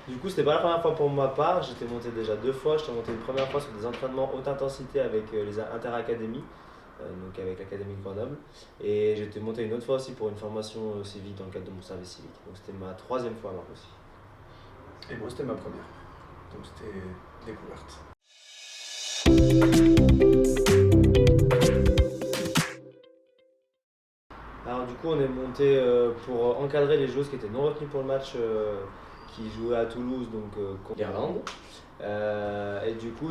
Du coup, c'était pas la première fois pour ma part, j'étais monté déjà 2 fois. J'étais monté une première fois sur des entraînements haute intensité avec les interacadémies, donc avec l'Académie de Grenoble. Et j'étais monté une autre fois aussi pour une formation civique dans le cadre de mon service civique. Donc c'était ma troisième fois alors aussi. Et moi, c'était ma première. Donc c'était découverte. Alors du coup, on est monté pour encadrer les joueuses qui étaient non retenues pour le match qui jouaient à Toulouse, donc contre l'Irlande. Et du coup,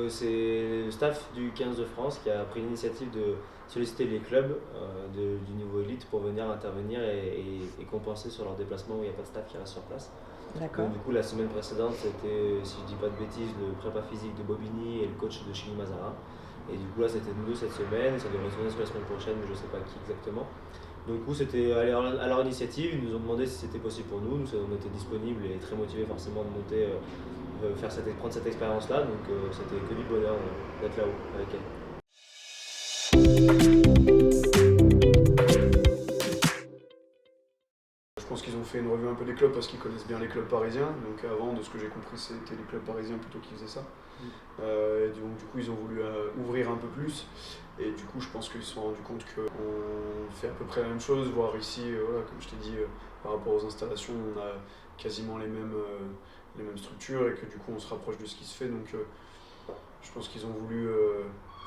c'est le staff du 15 de France qui a pris l'initiative de solliciter les clubs du niveau élite pour venir intervenir et compenser sur leur déplacement où il n'y a pas de staff qui reste sur place. D'accord. Donc, du coup, la semaine précédente, c'était, si je dis pas de bêtises, le prépa physique de Bobigny et le coach de Chili Mazarin. Et du coup, là, c'était nous deux cette semaine, et ça devrait retourner sur la semaine prochaine, mais je ne sais pas qui exactement. Donc, du coup, c'était à leur initiative, ils nous ont demandé si c'était possible pour nous. Nous, on était disponibles et très motivés forcément de monter, prendre cette expérience-là. Donc, c'était que du bonheur d'être là-haut avec elle. Je pense qu'ils ont fait une revue un peu des clubs parce qu'ils connaissent bien les clubs parisiens. Donc avant, de ce que j'ai compris, c'était les clubs parisiens plutôt qui faisaient ça. Et donc du coup, ils ont voulu ouvrir un peu plus. Et du coup, je pense qu'ils se sont rendus compte qu'on fait à peu près la même chose. Voire ici, voilà, comme je t'ai dit, par rapport aux installations, on a quasiment les mêmes structures et que du coup, on se rapproche de ce qui se fait. Donc je pense qu'ils ont voulu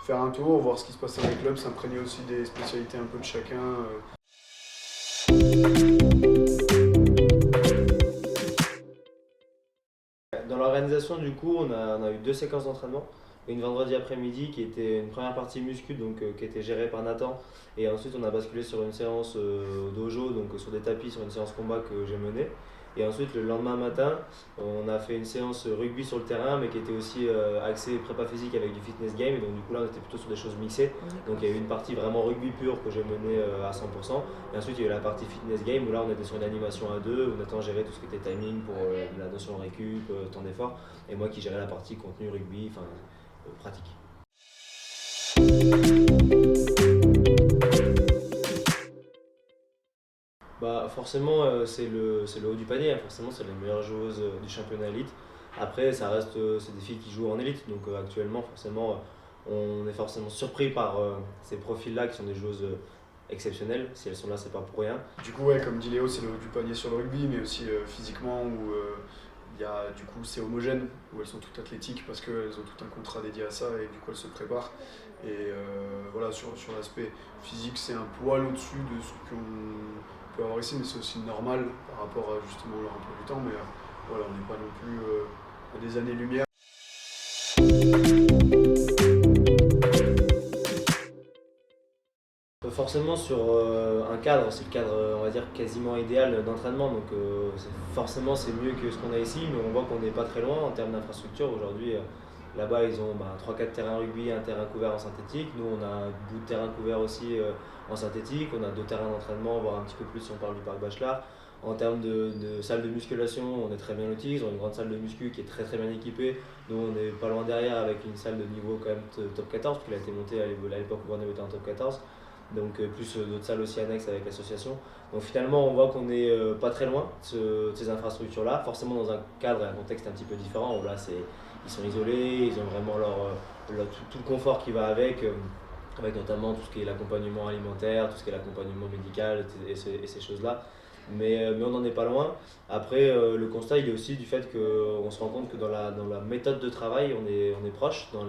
faire un tour, voir ce qui se passe dans les clubs, s'imprégner aussi des spécialités un peu de chacun. Dans l'organisation, du coup, on a eu 2 séquences d'entraînement. Une vendredi après-midi qui était une première partie muscu, qui était gérée par Nathan. Et ensuite, on a basculé sur une séance dojo, donc sur des tapis, sur une séance combat que j'ai menée. Et ensuite, le lendemain matin, on a fait une séance rugby sur le terrain, mais qui était aussi axée prépa physique avec du fitness game. Et donc, du coup, là, on était plutôt sur des choses mixées. Donc, il y a eu une partie vraiment rugby pure que j'ai menée à 100%. Et ensuite, il y a eu la partie fitness game où là, on était sur une animation à deux, où Nathan gérait tout ce qui était timing pour la notion récup, temps d'effort. Et moi qui gérais la partie contenu rugby, pratique. Bah, forcément, c'est le haut du panier, hein. Forcément, c'est les meilleures joueuses du championnat élite. Après, ça reste, c'est des filles qui jouent en élite. Donc actuellement, forcément, on est forcément surpris par ces profils-là qui sont des joueuses exceptionnelles. Si elles sont là, c'est pas pour rien. Du coup, ouais, comme dit Léo, c'est le haut du panier sur le rugby, mais aussi physiquement, où du coup, c'est homogène, où elles sont toutes athlétiques parce qu'elles ont tout un contrat dédié à ça et du coup, elles se préparent. Et voilà, sur l'aspect physique, c'est un poil au-dessus de ce qu'on peut avoir ici, mais c'est aussi normal par rapport à justement leur emploi du temps. Mais voilà, on n'est pas non plus à des années-lumière. Forcément sur un cadre, c'est le cadre on va dire quasiment idéal d'entraînement, donc forcément c'est mieux que ce qu'on a ici, mais on voit qu'on n'est pas très loin en termes d'infrastructure. Aujourd'hui là-bas ils ont 3-4 terrains rugby, un terrain couvert en synthétique, nous on a un bout de terrain couvert aussi en synthétique, on a 2 terrains d'entraînement, voire un petit peu plus si on parle du parc Bachelard. En termes de salle de musculation, on est très bien lotis, ils ont une grande salle de muscu qui est très très bien équipée, nous on est pas loin derrière avec une salle de niveau quand même top 14, parce qu'il a été monté à l'époque où Grenoble était en top 14. Donc plus d'autres salles aussi annexes avec l'association. Donc finalement on voit qu'on n'est pas très loin de ces infrastructures-là, forcément dans un cadre et un contexte un petit peu différent, où là ils sont isolés, ils ont vraiment tout le confort qui va avec notamment tout ce qui est l'accompagnement alimentaire, tout ce qui est l'accompagnement médical et ces choses-là. Mais on n'en est pas loin. Après, le constat il est aussi du fait qu'on se rend compte que dans la méthode de travail, on est proche dans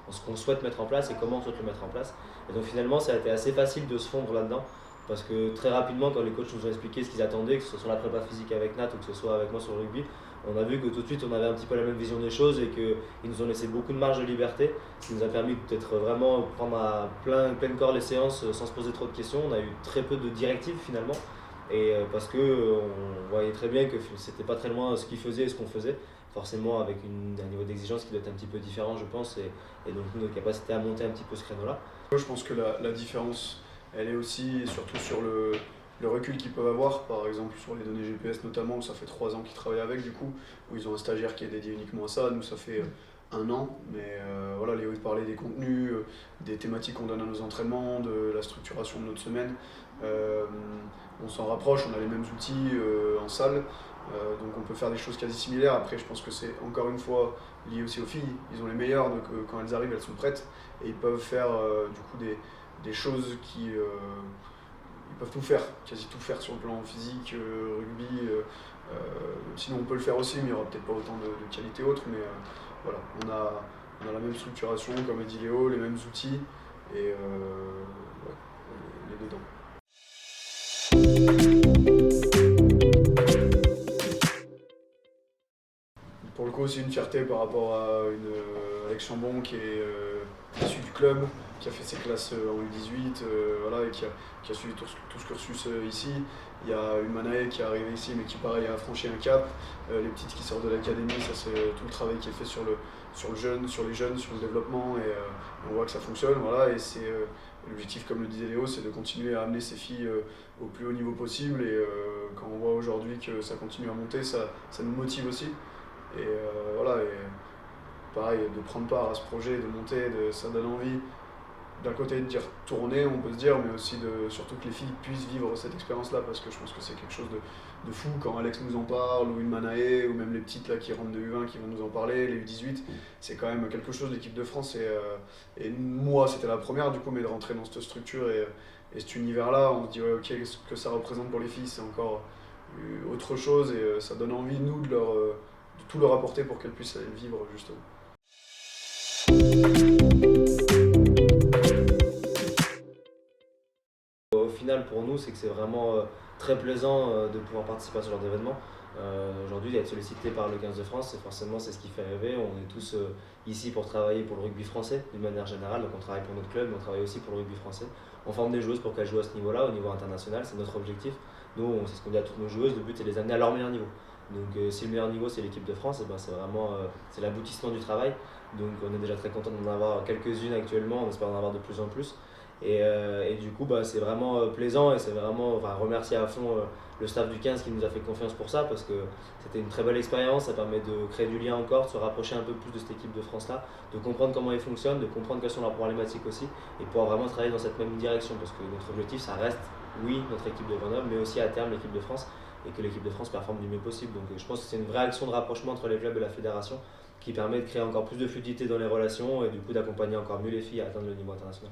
ce qu'on souhaite mettre en place et comment on souhaite le mettre en place. Et donc finalement, ça a été assez facile de se fondre là-dedans. Parce que très rapidement, quand les coachs nous ont expliqué ce qu'ils attendaient, que ce soit sur la prépa physique avec Nat ou que ce soit avec moi sur le rugby, on a vu que tout de suite on avait un petit peu la même vision des choses et qu'ils nous ont laissé beaucoup de marge de liberté, ce qui nous a permis peut-être vraiment prendre à plein corps les séances sans se poser trop de questions. On a eu très peu de directives finalement. Et parce qu'on voyait très bien que c'était pas très loin ce qu'ils faisaient et ce qu'on faisait, forcément avec un niveau d'exigence qui doit être un petit peu différent, je pense, et donc notre capacité à monter un petit peu ce créneau-là. Je pense que la différence, elle est aussi et surtout sur le recul qu'ils peuvent avoir, par exemple sur les données GPS notamment, où ça fait 3 ans qu'ils travaillent avec, du coup, où ils ont un stagiaire qui est dédié uniquement à ça. Nous, ça fait 1 an, mais voilà, Léo il parlait des contenus, des thématiques qu'on donne à nos entraînements, de la structuration de notre semaine. On s'en rapproche, on a les mêmes outils en salle, donc on peut faire des choses quasi similaires. Après, je pense que c'est encore une fois lié aussi aux filles. Ils ont les meilleures, donc quand elles arrivent, elles sont prêtes et ils peuvent faire du coup des choses qui. Ils peuvent tout faire, quasi tout faire sur le plan physique, rugby. Sinon, on peut le faire aussi, mais il n'y aura peut-être pas autant de qualité autre. Mais voilà, on a la même structuration, comme a dit Léo, les mêmes outils et ouais, les dedans. Pour le coup, c'est une fierté par rapport à Alex Chambon qui est issu du club, qui a fait ses classes en U18 voilà, et qui a suivi tout ce cursus ici. Il y a une Manae qui est arrivée ici, mais qui pareil a franchi un cap. Les petites qui sortent de l'académie, ça c'est tout le travail qui est fait sur le jeune, sur les jeunes, sur le développement, et on voit que ça fonctionne. Voilà, et c'est l'objectif, comme le disait Léo, c'est de continuer à amener ces filles au plus haut niveau possible. Et quand on voit aujourd'hui que ça continue à monter, ça nous motive aussi. Et voilà, et pareil, de prendre part à ce projet, de monter, ça donne envie d'un côté d'y retourner, on peut se dire, mais aussi surtout que les filles puissent vivre cette expérience-là, parce que je pense que c'est quelque chose de fou quand Alex nous en parle, ou une Manae, ou même les petites là qui rentrent de U20 qui vont nous en parler, les U18, c'est quand même quelque chose, l'équipe de France. Et moi, c'était la première du coup, mais de rentrer dans cette structure et cet univers-là, on se dit, ouais, ok, ce que ça représente pour les filles, c'est encore autre chose, et ça donne envie, nous, de tout leur apporter pour qu'elles puissent aller le vivre, justement. Au final, pour nous, c'est que c'est vraiment très plaisant de pouvoir participer à ce genre d'événement. Aujourd'hui, d'être sollicité par le 15 de France, c'est ce qui fait rêver. On est tous ici pour travailler pour le rugby français d'une manière générale. Donc on travaille pour notre club, mais on travaille aussi pour le rugby français. On forme des joueuses pour qu'elles jouent à ce niveau-là, au niveau international, c'est notre objectif. Nous, c'est ce qu'on dit à toutes nos joueuses, le but c'est de les amener à leur meilleur niveau. Donc si le meilleur niveau c'est l'équipe de France, et ben, c'est vraiment c'est l'aboutissement du travail. Donc on est déjà très content d'en avoir quelques-unes actuellement, on espère en avoir de plus en plus. Et du coup, bah, c'est vraiment plaisant et c'est vraiment remercier à fond le staff du 15 qui nous a fait confiance pour ça, parce que c'était une très belle expérience. Ça permet de créer du lien encore, de se rapprocher un peu plus de cette équipe de France là, de comprendre comment ils fonctionnent, de comprendre quelles sont leurs problématiques aussi, et pouvoir vraiment travailler dans cette même direction, parce que notre objectif ça reste, oui, notre équipe de Grenoble, mais aussi à terme l'équipe de France, et que l'équipe de France performe du mieux possible. Donc je pense que c'est une vraie action de rapprochement entre les clubs et la fédération qui permet de créer encore plus de fluidité dans les relations et du coup d'accompagner encore mieux les filles à atteindre le niveau international.